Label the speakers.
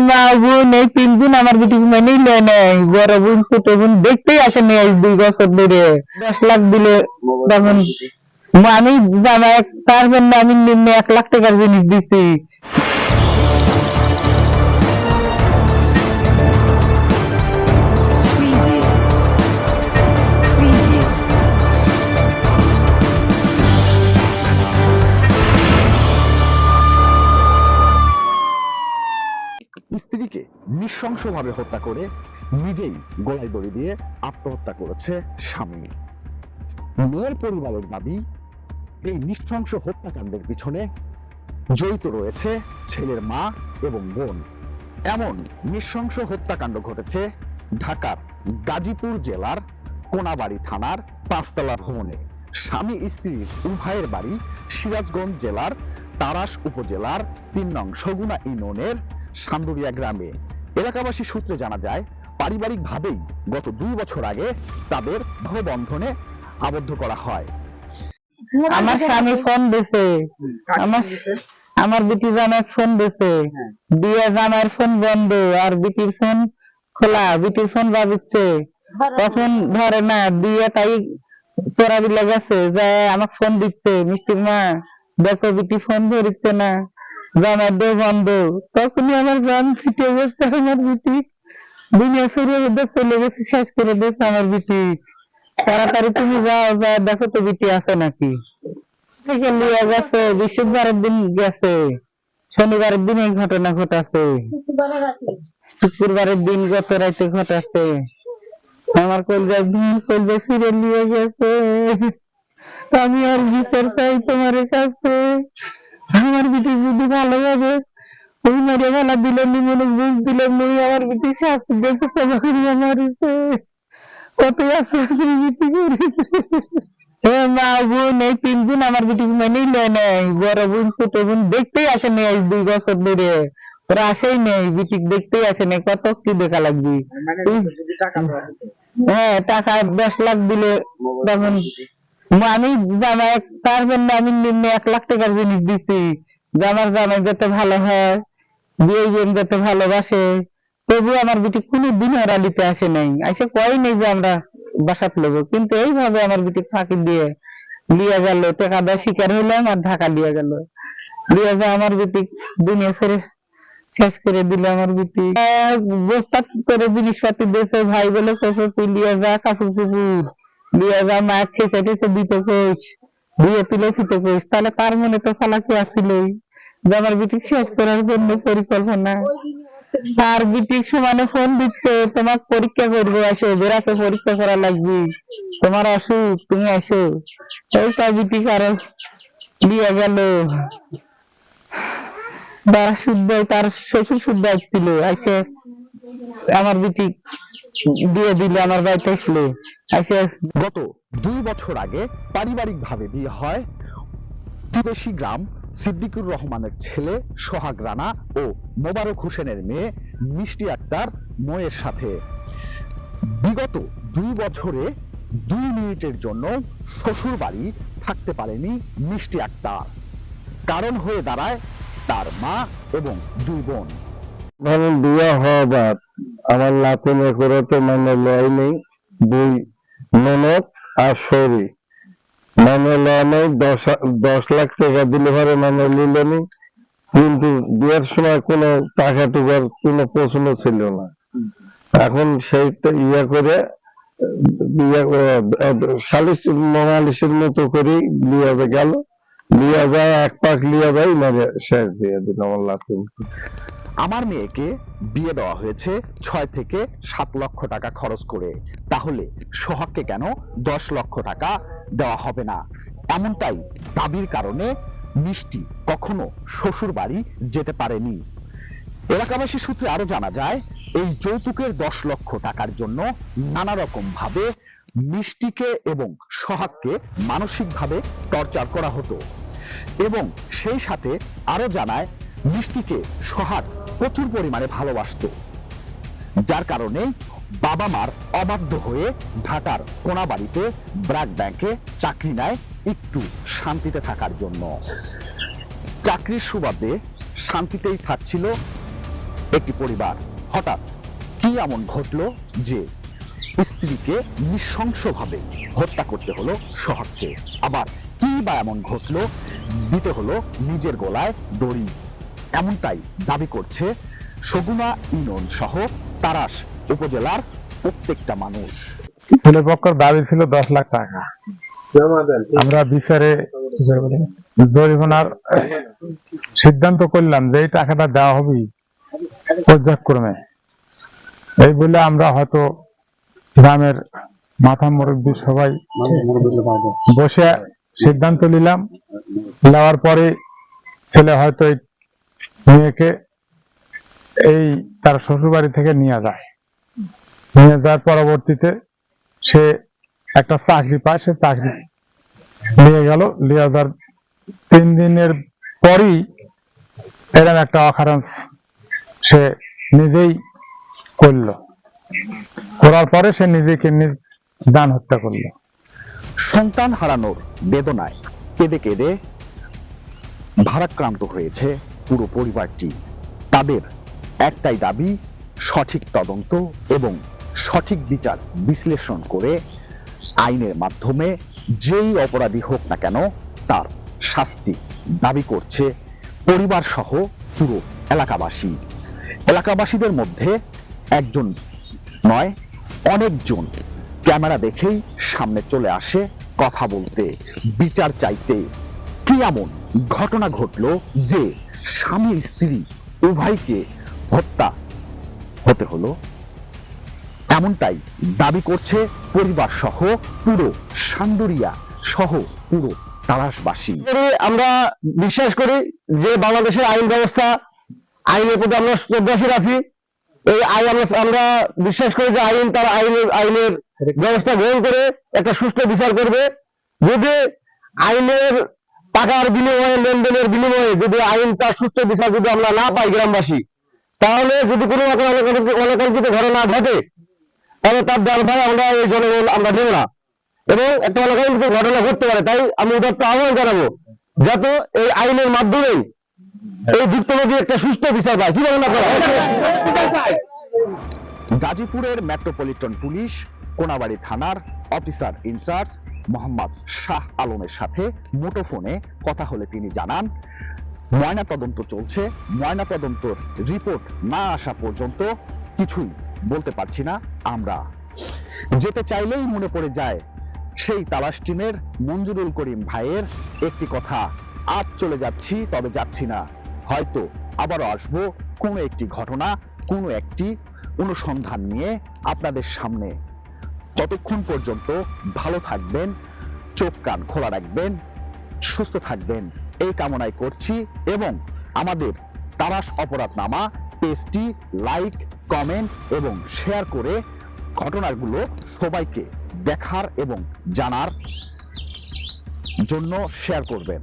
Speaker 1: মা বোন এই 3 দিন আমার বিটি মেনেই নেয় নাই, বড় বোন ছোট বোন দেখতেই আসেনি আজ 2 বছর ধরে। 10 লাখ দিলে তখন আমি জামাই তার জন্য আমি নিম্নে 1 লাখ টাকার জিনিস দিছি।
Speaker 2: স্ত্রীকে নৃশংসভাবে হত্যা করে নিজেই গলায় দড়ি দিয়ে আত্মহত্যা করেছে স্বামী। মেয়ের পরিবারের দাবি, এই নৃশংস হত্যাকাণ্ডের পিছনে জড়িত রয়েছে ছেলের মা এবং বোন। এমন নৃশংস হত্যাকাণ্ড ঘটেছে ঢাকার গাজীপুর জেলার কোনাবাড়ি থানার 5তলা ভবনে। স্বামী স্ত্রীর উভয়ের বাড়ি সিরাজগঞ্জ জেলার তারাস উপজেলার 3 নং সগুনা ইউনিয়নের সান্দুরিয়া গ্রামে। এলাকাবাসী সূত্রে জানা যায়, পারিবারিক ভাবেই গত 2 বছর আগে তাদের বিবাহবন্ধনে আবদ্ধ করা হয়।
Speaker 1: আমার স্বামী ফোন দিছে, আমার বিটি জামাই ফোন দিছে, দিয়ে জামাইয়ের ফোন বন্ধ আর বিটির ফোন খোলা, বিটির ফোন বাজছে, তখন ধরে না, দিয়ে তাই চোরা বিলে গেছে, যায় আমাকে ফোন দিচ্ছে, মিষ্টির মা দেখো বিটি ফোন ধরছে না, জামাইয়ের দিয়ে বন্ধ। তখনই আমার গান ফিটে গেছে, আমার বিটি দুনিয়া শুরু চলে গেছে, শেষ করে দিয়েছে আমার বিটি। তাড়াতাড়ি তুমি যাও, যা দেখো তো বিটি আছে নাকি। থেকে লিয়ে গেছে, বৃহস্পতিবারের দিন গেছে, শনিবারের দিন এই ঘটনা ঘটাছে, শুক্রবারের দিন গত রাতে ঘটাছে। আমার কলজা ফিরে নিয়ে গেছে। আমি আর ভিতর চাই তোমার কাছে, আমার বিটি যদি ভালোভাবে ওই মারিয়া ভালা দিল মনে বুঝ দিল, মুই আমার বিটি শাস্তি দেখে সভা করিয়া মারিছে, কত আছে বিটি করেছে। মা বোন এই 3 দিন আমার বিটি মেনেই নেয় নাই, বড় বোন ছোট বোন দেখতেই আসেনি আজ 2 বছর ধরে, ওরা আসেই নেই, বিটি দেখতেই আসে নাই, কত কি দেখা লাগবে। হ্যাঁ, টাকা 10 লাখ দিলে তখন আমি জামাই তার জন্য আমি নিম্নে 1 লাখ টাকার জিনিস দিছি, যে আমার জামাই যাতে ভালো হয়, বিয়ে যাতে ভালোবাসে। তবু আমার বিটি কোনোদিন হরালিতে আসে নাই, আসে কয় নেই যে আমরা বাসাত নেবো, কিন্তু এইভাবে আমার বিটি ফাঁকি দিয়ে লিয়ে গেল, টাকা দেওয়া শিকার হইলাম আর ঢাকা লিয়ে গেল, লিয়ে যা আমার বিটি দুনিয়া ছেড়ে শেষ করে দিল। আমার বিটি বস্তা করে জিনিসপাতি দিয়েছে, ভাই বলে শ্বশুর তুই লিয়ে যা, কাপড় চুপুর লিয়ে যা, মায়ের খেতে টেতে দিতে কোষ, দিয়ে তুলে ফিতে কোষ, তাহলে তার মনে তো ফালাকি আসছিলই যে আমার বিটি শেষ করার জন্য পরিকল্পনা। আর বিটির সমানে ফোন দিচ্ছে, তোমার পরীক্ষা করবো, আসো বেড়াতে পরীক্ষা করা লাগবে, তোমার অসুখ, তুমি আসো। ওই বিটি কারো লিয়ে গেল, তারা শুদ্ধ, তার শ্বশুর শুদ্ধ আসছিল, আসে আমার বিটি দিয়ে দিল, আমার বাড়িতে আসলো। আসে
Speaker 2: গত 2 বছর আগে পারিবারিক ভাবে বিয়ে হয় প্রতিবেশী গ্রাম সিদ্দিকুর রহমানের ছেলে সোহাগ রানা ও মোবারক হোসেনের মেয়ে মিষ্টি আক্তার ময়ের সাথে। বিগত 2 বছরে 2 মিনিটের জন্য শ্বশুর বাড়ি থাকতে পারেনি মিষ্টি আক্তার। কারণ হয়ে দাঁড়ায় তার মা এবং 2 বোন।
Speaker 3: মানে বিয়ে হবার আমার নাতিনে করে তো মানে লয় নেই, 2 ননদ আর শরী মানে লয় নেই, 10 লাখ টাকা দিলে পরে মানে নিল নি, কিন্তু বিয়ের সময় কোনো টাকা টুকার কোনো প্রশ্ন ছিল না। এখন সেইটা ইয়া করে সালিশের মতো করে বিয়ে গেল, লিয়া যায় 1 পাক লিয়া যায়, মানে শেষ দিয়ে দিল আমার নাতি।
Speaker 2: আমার মেয়েকে বিয়ে দেওয়া হয়েছে 6 থেকে 7 লক্ষ টাকা খরচ করে, তাহলে সোহাগকে কেন 10 লক্ষ টাকা দেওয়া হবে না, এমনটাই দাবির কারণে মিষ্টি কখনো শ্বশুর বাড়ি যেতে পারেনি। এলাকাবাসী সূত্রে আরো জানা যায়, এই যৌতুকের 10 লক্ষ টাকার জন্য নানা রকম ভাবে মিষ্টিকে এবং সোহাগকে মানসিকভাবে টর্চার করা হতো, এবং সেই সাথে আরো জানায় মিষ্টিকে সোহাগ প্রচুর পরিমাণে ভালোবাসতো, যার কারণে বাবা মার অবাধ্য হয়ে ঢাকার কোনাবাড়িতে ব্র্যাক ব্যাংকে চাকরি নেয় একটু শান্তিতে থাকার জন্য। চাকরির সুবাদে শান্তিতেই থাকছিল একটি পরিবার। হঠাৎ কি এমন ঘটলো যে স্ত্রীকে নৃশংসভাবে হত্যা করতে হলো সোহাগকে? আবার কি বা এমন ঘটলো দিতে হলো নিজের গলায় দড়ি? এমনটাই দাবি করছে সগুনা ইউনিয়ন সহ তারাস উপজেলার প্রত্যেকটা মানুষ।
Speaker 4: ছেলেপক্ষের দাবি ছিল 10 লাখ টাকা। আমরা বিচারে জরিমানার সিদ্ধান্ত করলাম যে এই টাকাটা দেওয়া হবে পর্যায়ক্রমে। এই বলে আমরা হয়তো গ্রামের মাথা মুরব্বী সবাই বসে সিদ্ধান্ত নিলাম। নেওয়ার পরে ছেলে হয়তো এই মেয়েকে এই তার শ্বশুর বাড়ি থেকে নিয়ে যায়। নিয়ে যাওয়ার পরবর্তীতে সে একটা চাকরি পায়, সে চাকরি নিয়ে গেল। নিয়ে যাওয়ার 3 দিনের পরই এরকম একটা অকারেন্স সে নিজেই করলো। করার পরে সে নিজেকে দান হত্যা করলো।
Speaker 2: সন্তান হারানোর বেদনায় কেঁদে কেঁদে ভারাক্রান্ত হয়েছে পুরো পরিবারটি। তাদের একটাই দাবি, সঠিক তদন্ত এবং সঠিক বিচার বিশ্লেষণ করে আইনের মাধ্যমে যেই অপরাধী হোক না কেন তার শাস্তি দাবি করছে পরিবার সহ পুরো এলাকাবাসী। এলাকাবাসীদের মধ্যে একজন নয়, অনেকজন ক্যামেরা দেখেই সামনে চলে আসে কথা বলতে, বিচার চাইতে। কি এমন ঘটনা ঘটলো যে স্বামী স্ত্রী উভয়কে হত্যা হতে হলো? এমনটাই দাবি করছে পরিবার সহ পুরো সান্দুরিয়া সহ পুরো তারাসবাসী।
Speaker 3: আমরা বিশ্বাস করি যে বাংলাদেশের আইন ব্যবস্থা, আইনের প্রতি আমরা শ্রদ্ধাশীল আছি। এই আইন আমরা বিশ্বাস করি যে আইন তার আইনের ব্যবস্থা গ্রহণ করে একটা সুষ্ঠু বিচার করবে। যদি আইনের টাকার বিনিময়ে, লেনদেনের বিনিময়ে যদি আইন তার সুষ্ঠু বিচার যদি আমরা না পাই গ্রামবাসী, তাহলে যদি কোনো অনাকাঙ্ক্ষিত ঘটনা ঘটে তাহলে তার দায়ভার আমরা এই জনগণ আমরা নেব না, এবং একটা অনাকাঙ্ক্ষিত ঘটনা ঘটতে পারে। তাই আমি উদাত্ত আহ্বান জানাবো যাতে এই আইনের মাধ্যমেই এই ভুক্তভোগী একটা সুষ্ঠু বিচার পায়। কি বলেন আপনারা?
Speaker 2: গাজীপুরের মেট্রোপলিটন পুলিশ কোনাবাড়ি থানার অফিসার ইনচার্জ মোহাম্মদ শাহ আলমের সাথে মুঠোফোনে কথা হলে তিনি জানান, ময়না তদন্ত চলছে, ময়না তদন্তর রিপোর্ট না আসা পর্যন্ত কিছুই বলতে পারছি না। আমরা যেতে চাইলেই মনে পড়ে যায় সেই তালাশ টিমের মঞ্জুরুল করিম ভাইয়ের একটি কথা, আজ চলে যাচ্ছি তবে যাচ্ছি না, হয়তো আবারও আসবো কোনো একটি ঘটনা, কোনো একটি অনুসন্ধান নিয়ে আপনাদের সামনে। ততক্ষণ পর্যন্ত ভালো থাকবেন, চোখ কান খোলা রাখবেন, সুস্থ থাকবেন এই কামনাই করছি, এবং আমাদের তারাস অপরাধনামা পেজটি লাইক, কমেন্ট এবং শেয়ার করে ঘটনাগুলো সবাইকে দেখার এবং জানার জন্য শেয়ার করবেন।